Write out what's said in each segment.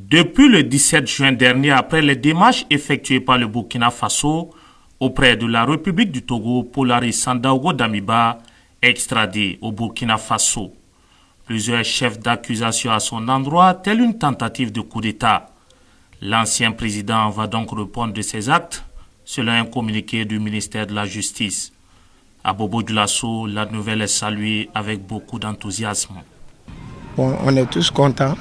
Depuis le 17 juin dernier, après les démarches effectuées par le Burkina Faso auprès de la République du Togo, Polari Sandaogo Damiba est extradé au Burkina Faso. Plusieurs chefs d'accusation à son endroit, telle une tentative de coup d'État. L'ancien président va donc répondre de ses actes, selon un communiqué du ministère de la Justice. À Bobo Dioulasso, la nouvelle est saluée avec beaucoup d'enthousiasme. Bon, on est tous contents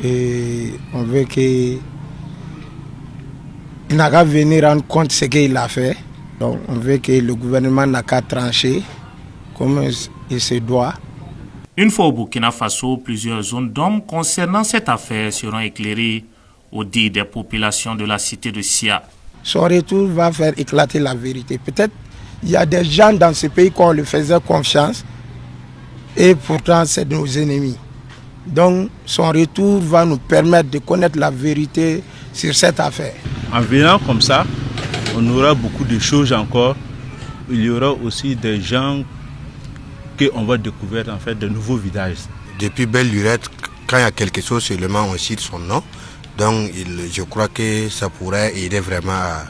et on veut qu'il n'a qu'à venir rendre compte de ce qu'il a fait. Donc on veut que le gouvernement n'a qu'à trancher comme il se doit. Une fois au Burkina Faso, plusieurs zones d'ombre concernant cette affaire seront éclairées au dit des populations de la cité de Sia. Son retour va faire éclater la vérité. Peut-être il y a des gens dans ce pays qu'on lui faisait confiance et pourtant c'est nos ennemis. Donc son retour va nous permettre de connaître la vérité sur cette affaire. En venant comme ça, on aura beaucoup de choses encore. Il y aura aussi des gens qu'on va découvrir en fait de nouveaux visages. Depuis belle lurette, quand il y a quelque chose seulement on cite son nom. Donc je crois que ça pourrait aider vraiment à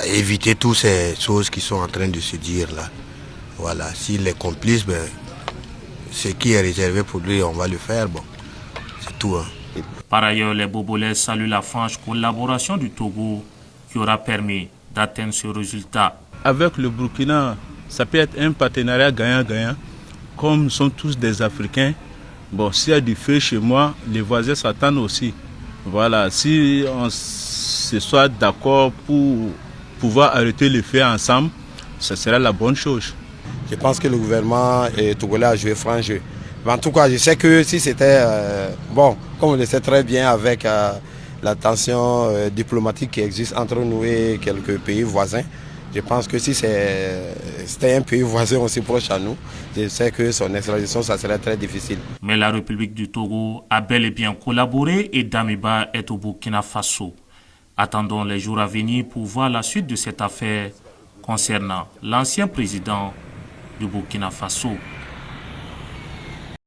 éviter toutes ces choses qui sont en train de se dire là. Voilà, s'il est complice, ben, ce qui est réservé pour lui, on va le faire. Bon, c'est tout. Hein. Par ailleurs, les Bobolais saluent la franche collaboration du Togo qui aura permis d'atteindre ce résultat. Avec le Burkina, ça peut être un partenariat gagnant-gagnant. Comme nous sommes tous des Africains, bon, s'il y a du feu chez moi, les voisins s'attendent aussi. Voilà, si on se soit d'accord pour pouvoir arrêter le feu ensemble, ce sera la bonne chose. Je pense que le gouvernement togolais a joué franc jeu. Mais en tout cas, je sais que si c'était, bon, comme on le sait très bien avec la tension diplomatique qui existe entre nous et quelques pays voisins, je pense que si c'était un pays voisin aussi proche à nous, je sais que son extradition, ça serait très difficile. Mais la République du Togo a bel et bien collaboré et Damiba est au Burkina Faso. Attendons les jours à venir pour voir la suite de cette affaire concernant l'ancien président du Burkina Faso.